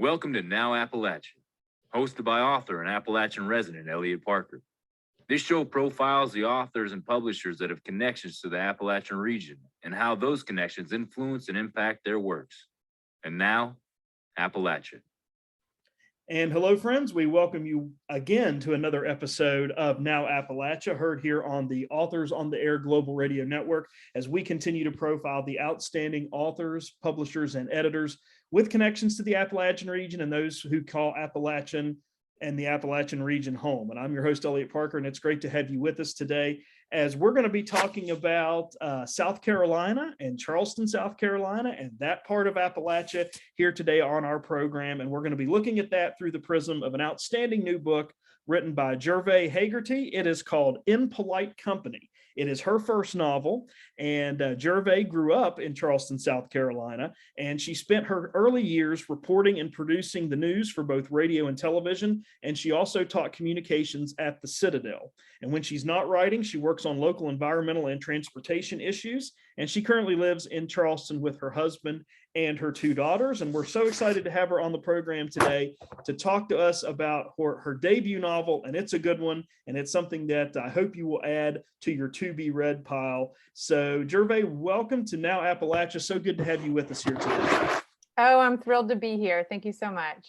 Welcome to Now Appalachia, hosted by author and Appalachian resident Elliot Parker. This show profiles the authors and publishers that have connections to the Appalachian region and how those connections influence and impact their works. And now, Appalachia. And hello, friends. We welcome you again to another episode of Now Appalachia, heard here on the Authors on the Air Global Radio Network, as we continue to profile the outstanding authors, publishers, and editors with connections to the Appalachian region and those who call Appalachian and the Appalachian region home. And I'm your host, Elliot Parker, and it's great to have you with us today as we're going to be talking about South Carolina and Charleston, South Carolina, and that part of Appalachia here today on our program. And we're going to be looking at that through the prism of an outstanding new book written by Gervais Hagerty. It is called In Polite Company. It is her first novel, and Gervais grew up in Charleston, South Carolina, and she spent her early years reporting and producing the news for both radio and television, and she also taught communications at the Citadel. And when she's not writing, she works on local environmental and transportation issues, and she currently lives in Charleston with her husband and her two daughters. And we're so excited to have her on the program today to talk to us about her debut novel, and it's a good one, and it's something that I hope you will add to your to-be-read pile. So Gervais, welcome to Now Appalachia. So good to have you with us here today. Oh, I'm thrilled to be here. Thank you so much.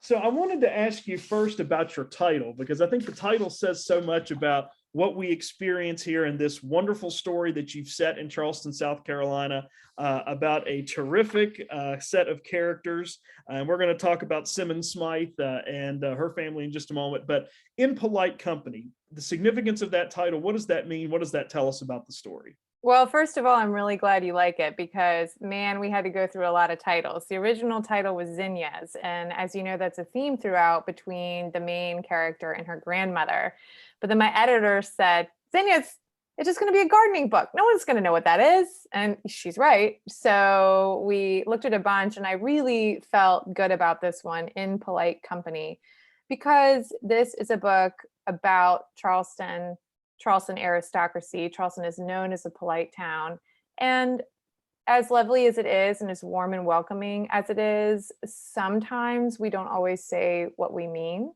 So I wanted to ask you first about your title, because I think the title says so much about what we experience here in this wonderful story that you've set in Charleston, South Carolina, about a terrific set of characters. And we're going to talk about Simmons Smythe and her family in just a moment. But In Polite Company, the significance of that title, what does that mean? What does that tell us about the story? Well, first of all, I'm really glad you like it because, man, we had to go through a lot of titles. The original title was Zinnias. And as you know, that's a theme throughout between the main character and her grandmother. But then my editor said, Zinnias, it's just going to be a gardening book. No one's going to know what that is. And she's right. So we looked at a bunch, and I really felt good about this one, In Polite Company, because this is a book about Charleston aristocracy. Charleston is known as a polite town. And as lovely as it is, and as warm and welcoming as it is, sometimes we don't always say what we mean.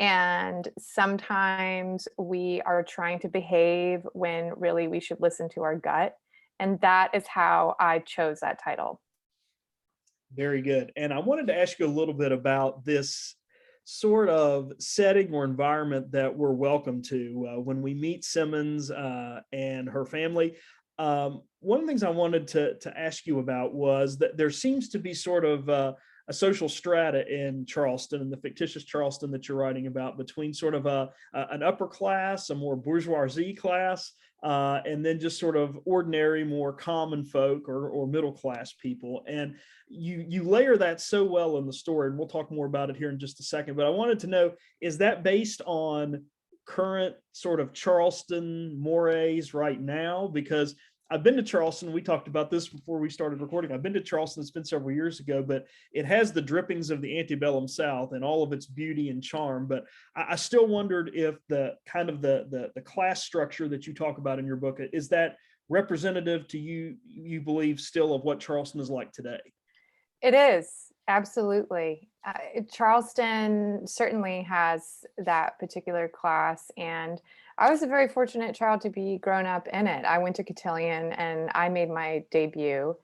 And sometimes we are trying to behave when really we should listen to our gut. And that is how I chose that title. Very good. And I wanted to ask you a little bit about this sort of setting or environment that we're welcome to when we meet Simmons and her family. One of the things I wanted to ask you about was that there seems to be sort of a social strata in Charleston, and the fictitious Charleston that you're writing about, between sort of an upper class, a more bourgeoisie class, and then just sort of ordinary, more common folk or middle class people. And you layer that so well in the story, and we'll talk more about it here in just a second. But I wanted to know, is that based on current sort of Charleston mores right now? Because I've been to Charleston. We talked about this before we started recording. I've been to Charleston. It's been several years ago, but it has the drippings of the antebellum South and all of its beauty and charm. But I still wondered if the kind of the class structure that you talk about in your book, is that representative to you believe still of what Charleston is like today? It is, absolutely. Charleston certainly has that particular class, and I was a very fortunate child to be grown up in it. I went to Cotillion and I made my debut.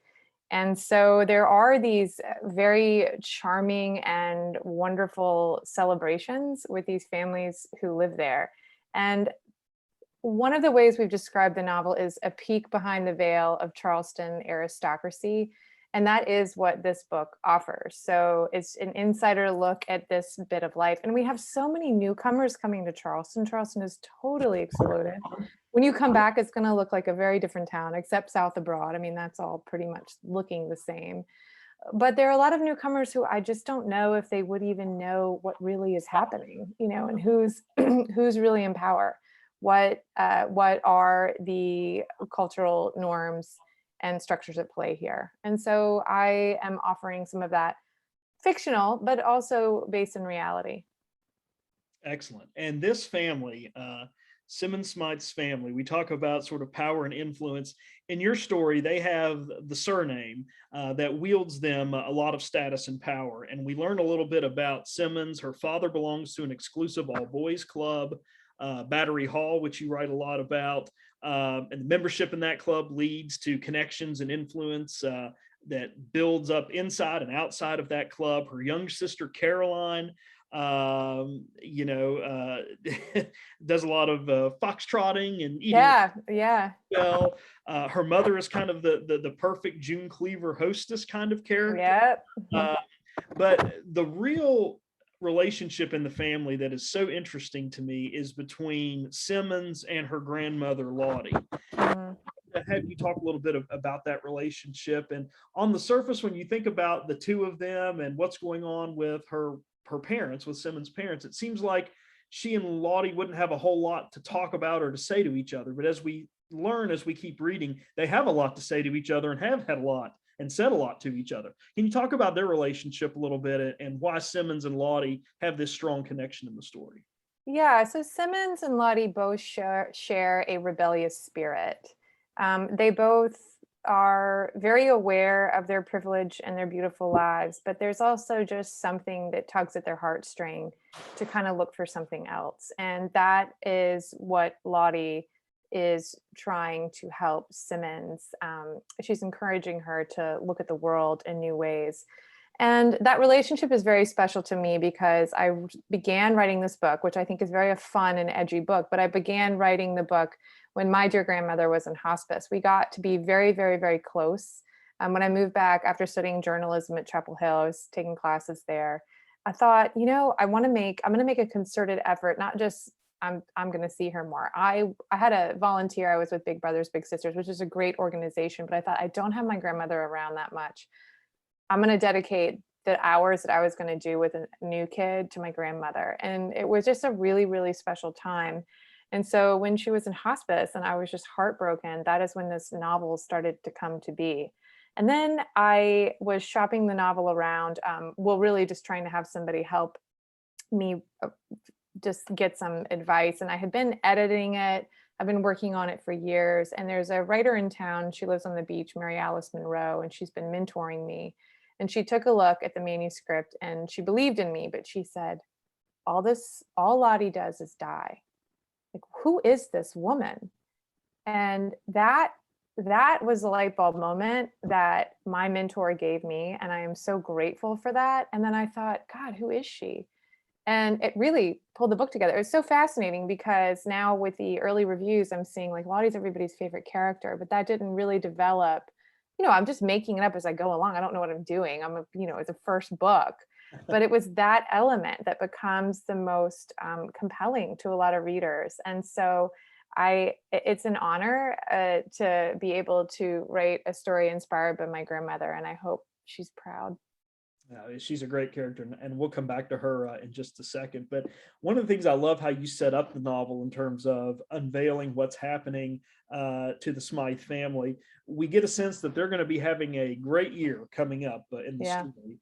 And so there are these very charming and wonderful celebrations with these families who live there. And one of the ways we've described the novel is a peek behind the veil of Charleston aristocracy. And that is what this book offers. So it's an insider look at this bit of life. And we have so many newcomers coming to Charleston. Charleston is totally exploded. When you come back, it's going to look like a very different town, except South Abroad. I mean, that's all pretty much looking the same. But there are a lot of newcomers who I just don't know if they would even know what really is happening, and who's who's really in power. What are the cultural norms and structures at play here? And so I am offering some of that fictional, but also based in reality. Excellent. And this family, Simmons Smythe's family. We talk about sort of power and influence. In your story, they have the surname that wields them a lot of status and power. And we learn a little bit about Simmons. Her father belongs to an exclusive all boys club, Battery Hall, which you write a lot about. And the membership in that club leads to connections and influence that builds up inside and outside of that club. Her young sister, Caroline, you know, does a lot of foxtrotting and eating. Yeah. Well, her mother is kind of the perfect June Cleaver hostess kind of character. Yep. But the real relationship in the family that is so interesting to me is between Simmons and her grandmother, Lottie. Mhm. Have you talk a little bit about that relationship? And on the surface, when you think about the two of them and what's going on with her parents, with Simmons' parents, it seems like she and Lottie wouldn't have a whole lot to talk about or to say to each other. But as we learn, as we keep reading, they have a lot to say to each other and have had a lot and said a lot to each other. Can you talk about their relationship a little bit and why Simmons and Lottie have this strong connection in the story? Yeah, so Simmons and Lottie both share a rebellious spirit. They both are very aware of their privilege and their beautiful lives, but there's also just something that tugs at their heartstring to kind of look for something else. And that is what Lottie is trying to help Simmons. She's encouraging her to look at the world in new ways. And that relationship is very special to me because I began writing this book, which I think is very a fun and edgy book, but I began writing the book when my dear grandmother was in hospice. We got to be very, very, very close. When I moved back after studying journalism at Chapel Hill, I was taking classes there. I thought, you know, I'm going to make a concerted effort, not just I'm going to see her more. I had a volunteer. I was with Big Brothers Big Sisters, which is a great organization, but I thought I don't have my grandmother around that much. I'm going to dedicate the hours that I was going to do with a new kid to my grandmother. And it was just a really, really special time. And so when she was in hospice and I was just heartbroken, that is when this novel started to come to be. And then I was shopping the novel around, really just trying to have somebody help me just get some advice. And I had been editing it. I've been working on it for years. And there's a writer in town. She lives on the beach, Mary Alice Monroe, and she's been mentoring me. And she took a look at the manuscript and she believed in me, but she said, all Lottie does is die. Like, who is this woman? And that was a light bulb moment that my mentor gave me. And I am so grateful for that. And then I thought, God, who is she? And it really pulled the book together. It was so fascinating because now with the early reviews, I'm seeing like Lottie's everybody's favorite character, but that didn't really develop. You know, I'm just making it up as I go along. I don't know what I'm doing. It's a first book, but it was that element that becomes the most compelling to a lot of readers. And so it's an honor to be able to write a story inspired by my grandmother. And I hope she's proud. She's a great character, and we'll come back to her in just a second. But one of the things I love how you set up the novel in terms of unveiling what's happening to the Smythe family. We get a sense that they're going to be having a great year coming up in the story.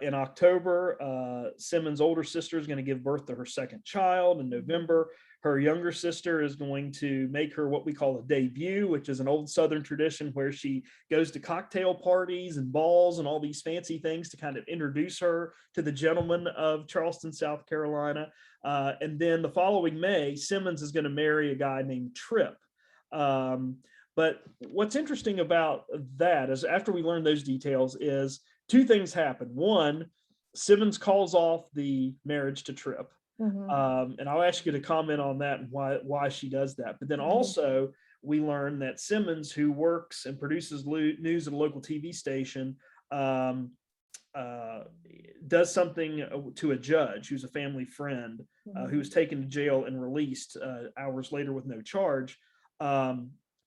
In October, Simmons' older sister is going to give birth to her second child. In November, her younger sister is going to make her what we call a debut, which is an old Southern tradition where she goes to cocktail parties and balls and all these fancy things to kind of introduce her to the gentlemen of Charleston, South Carolina. And then the following May, Simmons is going to marry a guy named Tripp. But what's interesting about that is after we learn those details is two things happen. One, Simmons calls off the marriage to Tripp. And I'll ask you to comment on that and why she does that. But then also we learn that Simmons, who works and produces news at a local TV station, does something to a judge who's a family friend who was taken to jail and released hours later with no charge.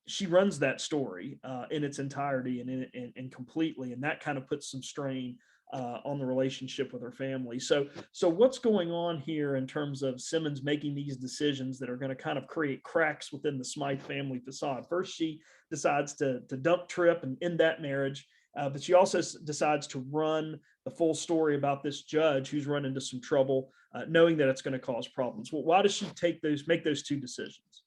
She runs that story in its entirety and completely, and that kind of puts some strain on the relationship with her family. So what's going on here in terms of Simmons making these decisions that are going to kind of create cracks within the Smythe family facade? First, she decides to dump Tripp and end that marriage. but she also decides to run the full story about this judge who's run into some trouble, knowing that it's going to cause problems. Well, why does she make those two decisions?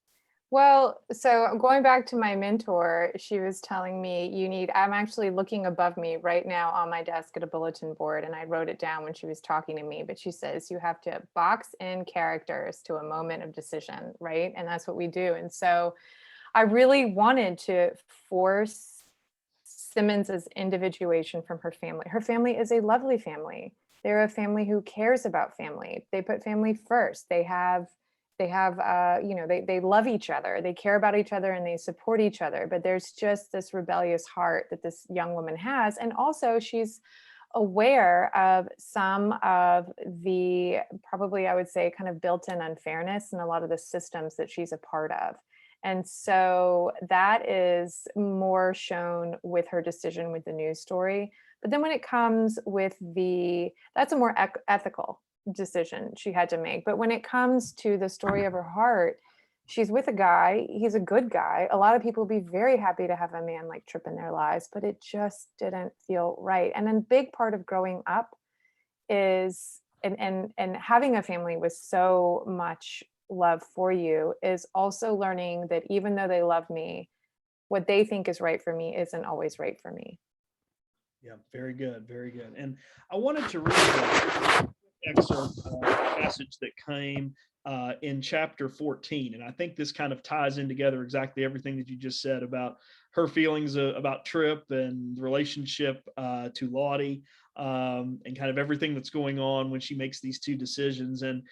Well, so going back to my mentor, she was telling me I'm actually looking above me right now on my desk at a bulletin board, and I wrote it down when she was talking to me, but she says you have to box in characters to a moment of decision, right? And that's what we do. And so I really wanted to force Simmons's individuation from her family. Her family is a lovely family. They're a family who cares about family. They put family first. They love each other, they care about each other, and they support each other. But there's just this rebellious heart that this young woman has. And also she's aware of some of the, probably I would say, kind of built-in unfairness in a lot of the systems that she's a part of. And so that is more shown with her decision with the news story. But then when it comes with that's a more ethical decision she had to make. But when it comes to the story of her heart, she's with a guy, he's a good guy. A lot of people would be very happy to have a man like Tripp in their lives, but it just didn't feel right. And a big part of growing up is, and having a family with so much love for you, is also learning that even though they love me, what they think is right for me isn't always right for me. Yeah, very good, very good. And I wanted to read an excerpt, passage that came in chapter 14. And I think this kind of ties in together exactly everything that you just said about her feelings about Tripp and the relationship to Lottie, and kind of everything that's going on when she makes these two decisions. And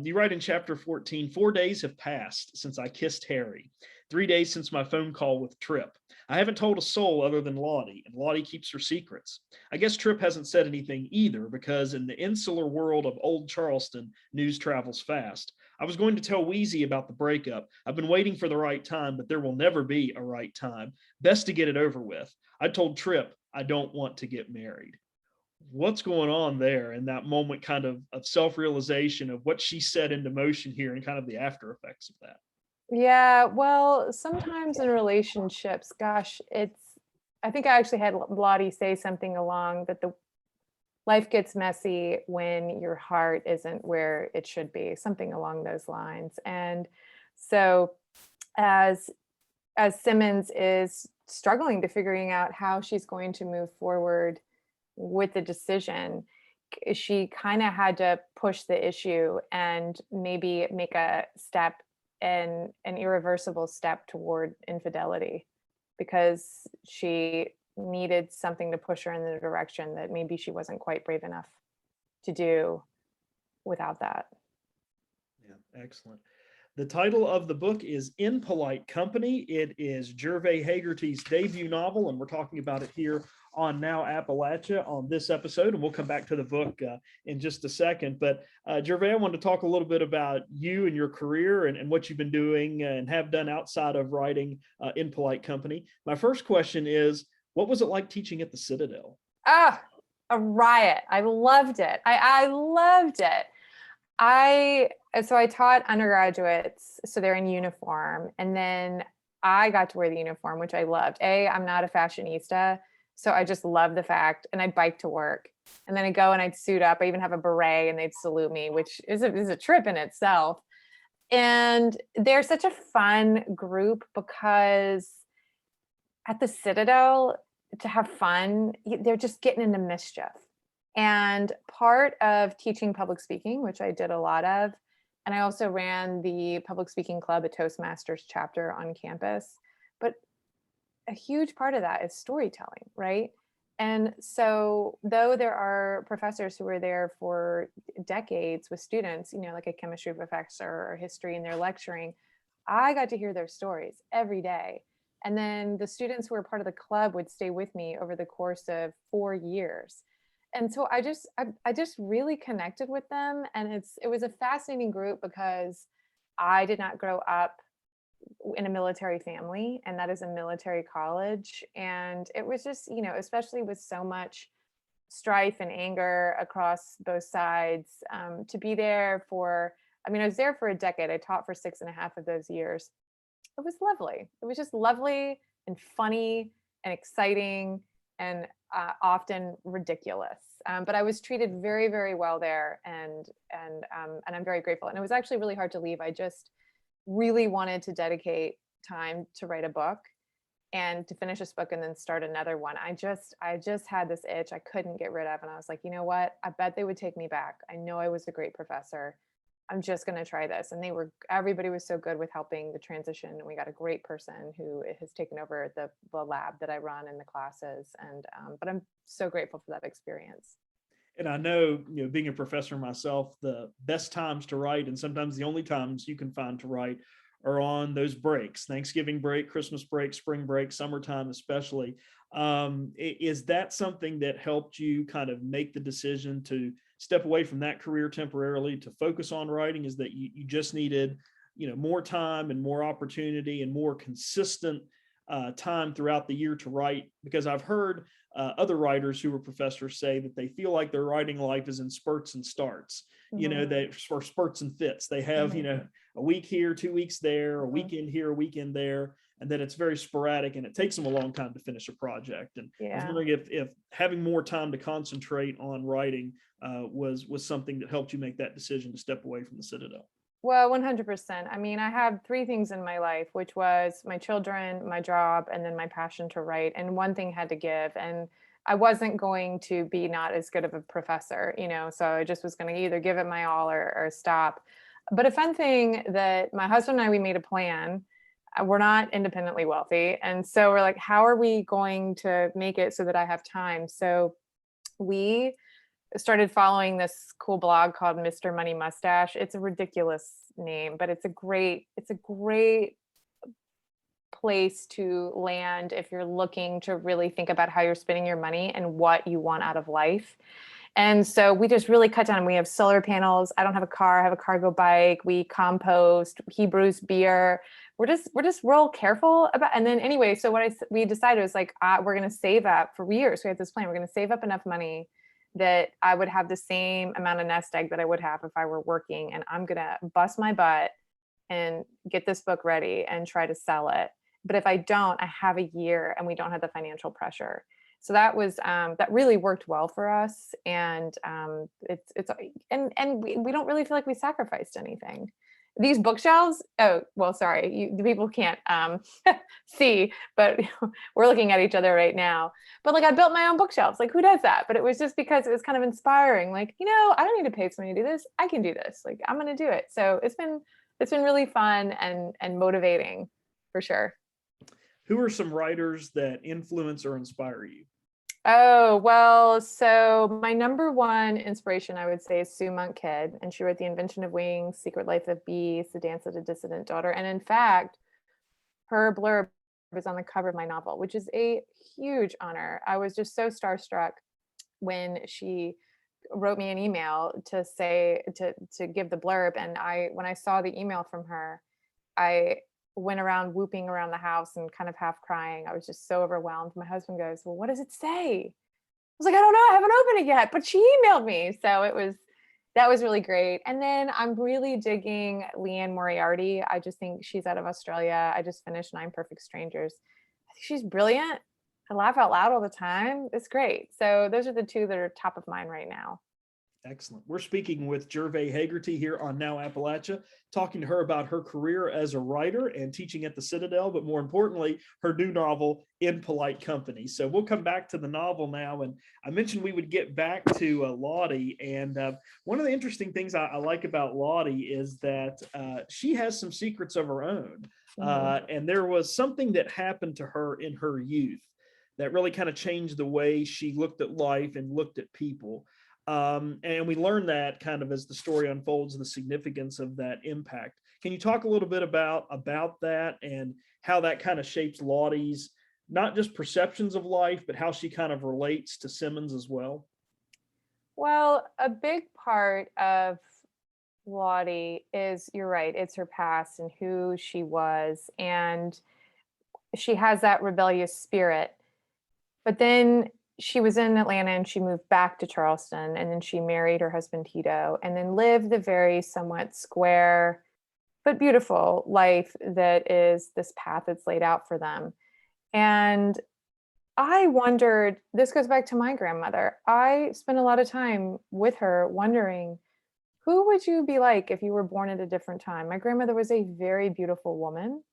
you write in chapter 14, 4 days have passed since I kissed Harry, 3 days since my phone call with Tripp. I haven't told a soul other than Lottie, and Lottie keeps her secrets. I guess Tripp hasn't said anything either, because in the insular world of old Charleston, news travels fast. I was going to tell Wheezy about the breakup. I've been waiting for the right time, but there will never be a right time. Best to get it over with. I told Tripp I don't want to get married. What's going on there in that moment, kind of self-realization of what she set into motion here and kind of the after effects of that? Yeah, well, sometimes in relationships, gosh, I think I actually had Lottie say something along that the life gets messy when your heart isn't where it should be, something along those lines. And so as Simmons is struggling to figuring out how she's going to move forward with the decision, she kind of had to push the issue and maybe make a step, an irreversible step toward infidelity, because she needed something to push her in the direction that maybe she wasn't quite brave enough to do without that. Yeah, excellent. The title of the book is In Polite Company. It is Gervais Hagerty's debut novel, and we're talking about it here on Now Appalachia on this episode, and we'll come back to the book in just a second. But Gervais, I wanted to talk a little bit about you and your career and what you've been doing and have done outside of writing In Polite Company. My first question is, what was it like teaching at the Citadel? Ah, a riot. I loved it. I loved it. So I taught undergraduates, so they're in uniform, and then I got to wear the uniform, which I loved. I'm not a fashionista, so I just love the fact, and I'd bike to work, and then I'd go and I'd suit up. I even have a beret, and they'd salute me, which is a trip in itself. And they're such a fun group, because at the Citadel, to have fun, they're just getting into mischief. And part of teaching public speaking, which I did a lot of, and I also ran the public speaking club, a Toastmasters chapter on campus, but a huge part of that is storytelling, right? And so though there are professors who were there for decades with students, like a chemistry professor or history, and they're lecturing, I got to hear their stories every day. And then the students who were part of the club would stay with me over the course of 4 years. And so I just really connected with them. And it was a fascinating group, because I did not grow up in a military family, and that is a military college. And it was just, especially with so much strife and anger across both sides, to be there I was there for a decade. I taught for 6.5 of those years. It was lovely. It was just lovely and funny and exciting. often ridiculous. But I was treated very, very well there, and I'm very grateful. And it was actually really hard to leave. I just really wanted to dedicate time to write a book and to finish this book and then start another one. I just had this itch I couldn't get rid of. And I was like, you know what? I bet they would take me back. I know I was a great professor. I'm just going to try this. And everybody was so good with helping the transition. And we got a great person who has taken over the lab that I run and the classes. And, but I'm so grateful for that experience. And I know, being a professor myself, the best times to write, and sometimes the only times you can find to write, are on those breaks: Thanksgiving break, Christmas break, spring break, summertime especially. Is that something that helped you kind of make the decision to step away from that career temporarily to focus on writing? Is that you just needed, more time and more opportunity and more consistent time throughout the year to write? Because I've heard other writers who were professors say that they feel like their writing life is in spurts and starts, that for spurts and fits. They have, a week here, 2 weeks there, a weekend here, a weekend there, and then it's very sporadic and it takes them a long time to finish a project. And I was wondering if having more time to concentrate on writing was something that helped you make that decision to step away from the Citadel. Well, 100%. I mean, I had three things in my life, which was my children, my job, and then my passion to write. And one thing had to give. And I wasn't going to be not as good of a professor, so I just was going to either give it my all or stop. But a fun thing that my husband and I, we made a plan. We're not independently wealthy. And so we're like, how are we going to make it so that I have time? So we started following this cool blog called Mr. Money Mustache. It's a ridiculous name, but it's a great place to land if you're looking to really think about how you're spending your money and what you want out of life. And so we just really cut down. We have solar panels. I don't have a car. I have a cargo bike. We compost. He brews beer. We're just real careful about. And then anyway, so what we decided was like, we're going to save up for years. We had this plan. We're going to save up enough money that I would have the same amount of nest egg that I would have if I were working. And I'm going to bust my butt and get this book ready and try to sell it. But if I don't, I have a year and we don't have the financial pressure. So that was, that really worked well for us. And we don't really feel like we sacrificed anything. These bookshelves, oh, well, sorry, the people can't see, but we're looking at each other right now. But like, I built my own bookshelves. Like, who does that? But it was just because it was kind of inspiring. Like, I don't need to pay somebody to do this. I can do this. Like, I'm going to do it. So it's been really fun and motivating for sure. Who are some writers that influence or inspire you? Oh, well, so my number one inspiration, I would say, is Sue Monk Kidd. And she wrote The Invention of Wings, Secret Life of Bees, The Dance of a Dissident Daughter. And in fact, her blurb was on the cover of my novel, which is a huge honor. I was just so starstruck when she wrote me an email to say, to give the blurb. And when I saw the email from her, I went around whooping around the house and kind of half crying. I was just so overwhelmed. My husband goes, well, what does it say? I was like, I don't know. I haven't opened it yet, but she emailed me. So that was really great. And then I'm really digging Leanne Moriarty. I just think she's out of Australia. I just finished 9 Perfect Strangers. I think she's brilliant. I laugh out loud all the time. It's great. So those are the two that are top of mind right now. Excellent. We're speaking with Gervais Hagerty here on Now Appalachia, talking to her about her career as a writer and teaching at the Citadel, but more importantly, her new novel, In Polite Company. So we'll come back to the novel now. And I mentioned we would get back to Lottie. And one of the interesting things I like about Lottie is that she has some secrets of her own. And there was something that happened to her in her youth that really kind of changed the way she looked at life and looked at people. And we learn that kind of as the story unfolds, the significance of that impact. Can you talk a little bit about that and how that kind of shapes Lottie's, not just perceptions of life, but how she kind of relates to Simmons as well? Well, a big part of Lottie is, you're right, it's her past and who she was. And she has that rebellious spirit. But then she was in Atlanta and she moved back to Charleston, and then she married her husband Tito, and then lived the very somewhat square but beautiful life that is this path that's laid out for them. And I wondered, this goes back to my grandmother. I spent a lot of time with her wondering, who would you be like if you were born at a different time? My grandmother was a very beautiful woman,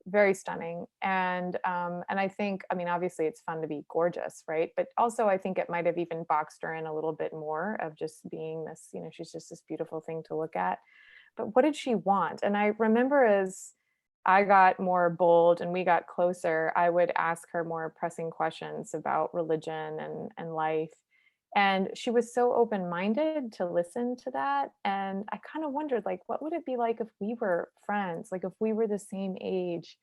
very stunning. And I think, I mean, obviously it's fun to be gorgeous, right? But also I think it might have even boxed her in a little bit more of just being this, she's just this beautiful thing to look at. But what did she want? And I remember as I got more bold and we got closer, I would ask her more pressing questions about religion and life. And she was so open-minded to listen to that. And I kind of wondered, like, what would it be like if we were friends? Like if we were the same age,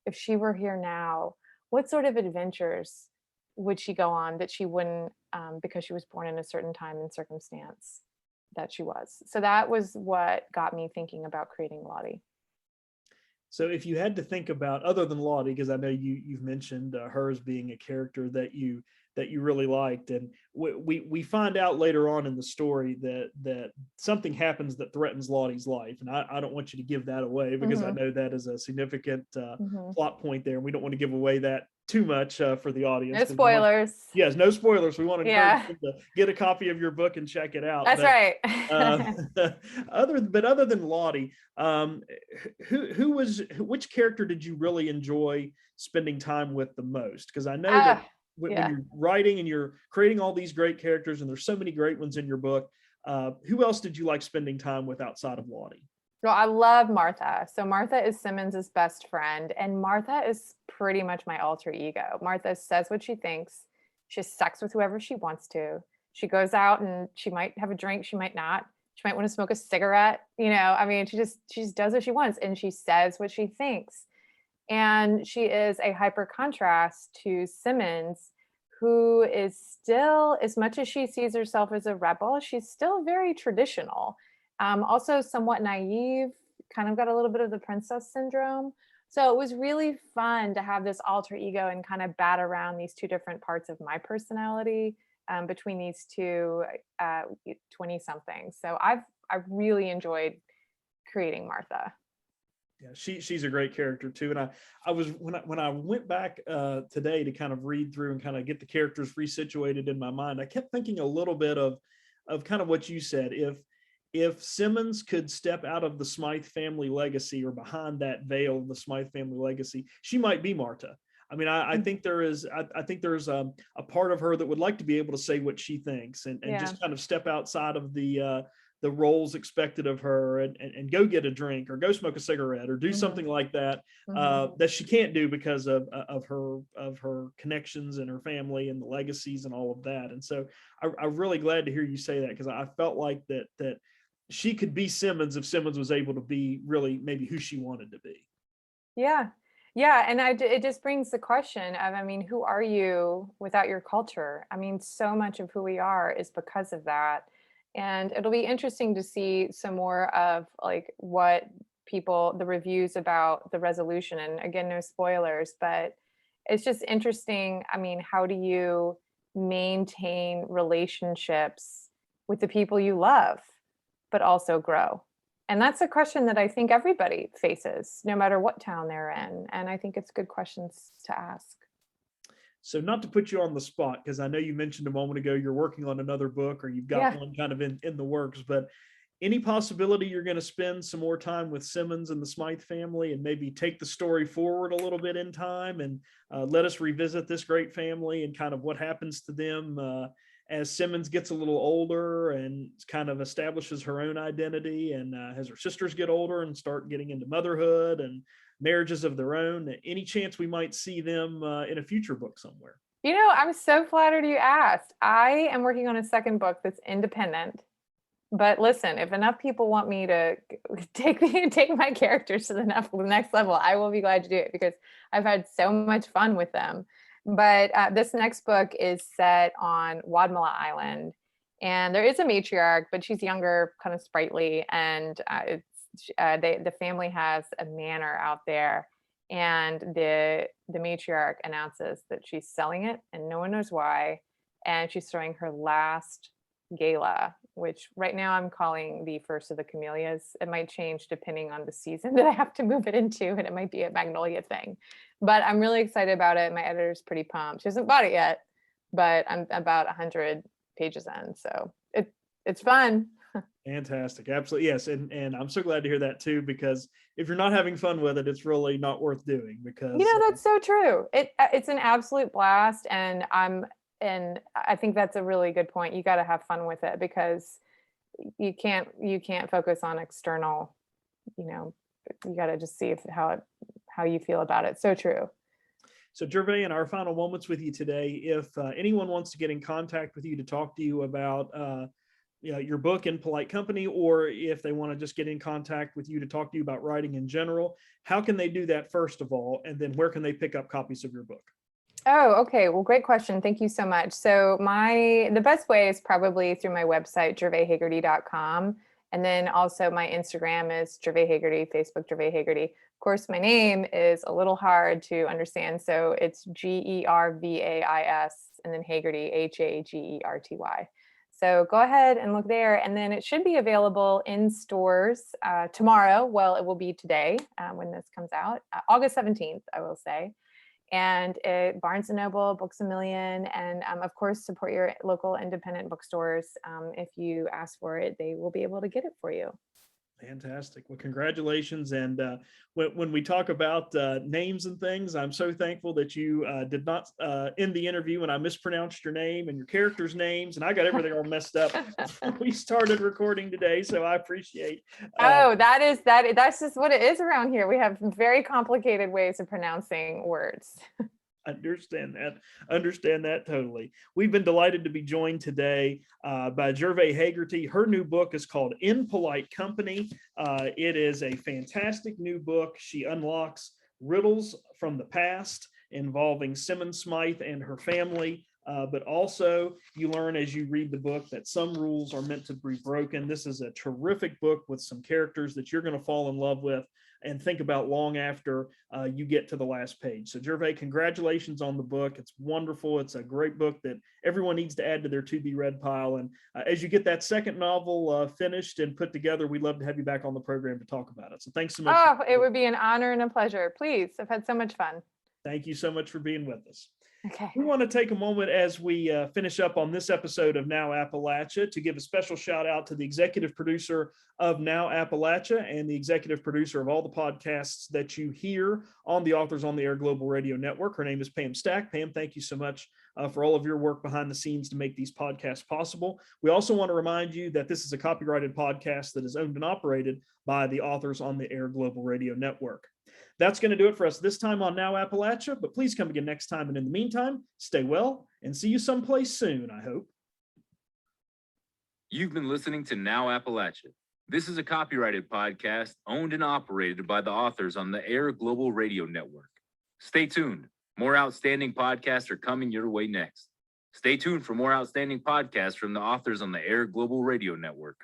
if she were here now, what sort of adventures would she go on that she wouldn't, because she was born in a certain time and circumstance that she was. So that was what got me thinking about creating Lottie. So if you had to think about, other than Lottie, because I know you've mentioned her as being a character that you really liked, and we find out later on in the story that something happens that threatens Lottie's life, and I don't want you to give that away because I know that is a significant plot point there, and we don't want to give away that too much for the audience. No spoilers. Yes, no spoilers. We want to encourage them to get a copy of your book and check it out. That's right. Other than Lottie, which character did you really enjoy spending time with the most? Because I know that when you're writing and you're creating all these great characters, and there's so many great ones in your book, who else did you like spending time with outside of Lottie? Well, I love Martha. So Martha is Simmons's best friend, and Martha is pretty much my alter ego. Martha says what she thinks. She has sex with whoever she wants to. She goes out and she might have a drink, she might not. She might want to smoke a cigarette. I mean, she just does what she wants, and she says what she thinks. And she is a hyper contrast to Simmons, who is still, as much as she sees herself as a rebel, she's still very traditional. Also somewhat naive, kind of got a little bit of the princess syndrome. So it was really fun to have this alter ego and kind of bat around these two different parts of my personality between these two 20-somethings. So I've really enjoyed creating Martha. Yeah, she's a great character too. And I was when I went back today to kind of read through and kind of get the characters resituated in my mind, I kept thinking a little bit of kind of what you said. If Simmons could step out of the Smythe family legacy, or behind that veil of the Smythe family legacy, she might be Martha. I mean, I think there's a part of her that would like to be able to say what she thinks and just kind of step outside of the roles expected of her and go get a drink or go smoke a cigarette or do something like that that she can't do because of her connections and her family and the legacies and all of that. And so I'm really glad to hear you say that, because I felt like that she could be Simmons if Simmons was able to be really maybe who she wanted to be. Yeah. Yeah. And it just brings the question of, I mean, who are you without your culture? I mean, so much of who we are is because of that. And it'll be interesting to see some more of like what the reviews about the resolution, and again, no spoilers, but it's just interesting. I mean, how do you maintain relationships with the people you love, but also grow? And that's a question that I think everybody faces, no matter what town they're in. And I think it's good questions to ask. So not to put you on the spot, because I know you mentioned a moment ago you're working on another book, or you've got one kind of in the works, but any possibility you're going to spend some more time with Simmons and the Smythe family and maybe take the story forward a little bit in time and let us revisit this great family and kind of what happens to them as Simmons gets a little older and kind of establishes her own identity, and as her sisters get older and start getting into motherhood and marriages of their own? Any chance we might see them in a future book somewhere? I'm so flattered you asked. I am working on a second book that's independent. But listen, if enough people want me to take my characters to the next level, I will be glad to do it, because I've had so much fun with them. But this next book is set on Wadmalaw Island, and there is a matriarch, but she's younger, kind of sprightly, and the family has a manor out there, and the matriarch announces that she's selling it, and no one knows why, and she's throwing her last gala which right now I'm calling the First of the Camellias. It might change depending on the season that I have to move it into, and it might be a Magnolia thing. But I'm really excited about it. My editor's pretty pumped. She hasn't bought it yet, but I'm about 100 pages in, so it's fun. Fantastic. Absolutely. Yes. And I'm so glad to hear that too, because if you're not having fun with it, it's really not worth doing because That's so true. It's an absolute blast. And I think that's a really good point. You got to have fun with it because you can't focus on external, you got to just see how you feel about it. So true. So Gervais, in our final moments with you today, if anyone wants to get in contact with you to talk to you about your book In Polite Company, or if they want to just get in contact with you to talk to you about writing in general, how can they do that first of all? And then where can they pick up copies of your book? Oh, okay. Well, great question. Thank you so much. So the best way is probably through my website, gervaishaggerty.com. And then also my Instagram is Gervais Haggerty, Facebook Gervais Haggerty. Of course, my name is a little hard to understand. So it's Gervais and then Haggerty, Hagerty. So go ahead and look there. And then it should be available in stores tomorrow. Well, it will be today when this comes out, August 17th, I will say. And Barnes & Noble, Books A Million, and of course, support your local independent bookstores. If you ask for it, they will be able to get it for you. Fantastic. Well, congratulations. And when we talk about names and things, I'm so thankful that you did not end the interview when I mispronounced your name and your characters' names, and I got everything all messed up before we started recording today. So I appreciate. That's just what it is around here. We have very complicated ways of pronouncing words. Understand that totally. We've been delighted to be joined today by Gervais Haggerty. Her new book is called In Polite Company. It is a fantastic new book. She unlocks riddles from the past involving Simmons Smythe and her family. But also you learn as you read the book that some rules are meant to be broken. This is a terrific book with some characters that you're going to fall in love with and think about long after you get to the last page. So Gervais, congratulations on the book. It's wonderful. It's a great book that everyone needs to add to their to-be-read pile. And as you get that second novel finished and put together, we'd love to have you back on the program to talk about it. So thanks so much. Oh, it would be an honor and a pleasure. Please, I've had so much fun. Thank you so much for being with us. Okay. We want to take a moment as we finish up on this episode of Now Appalachia to give a special shout out to the executive producer of Now Appalachia and the executive producer of all the podcasts that you hear on the Authors on the Air Global Radio Network. Her name is Pam Stack. Pam, thank you so much for all of your work behind the scenes to make these podcasts possible. We also want to remind you that this is a copyrighted podcast that is owned and operated by the Authors on the Air Global Radio Network. That's going to do it for us this time on Now Appalachia, but please come again next time. And in the meantime, stay well and see you someplace soon, I hope. You've been listening to Now Appalachia. This is a copyrighted podcast owned and operated by the Authors on the Air Global Radio Network. Stay tuned. More outstanding podcasts are coming your way next. Stay tuned for more outstanding podcasts from the Authors on the Air Global Radio Network.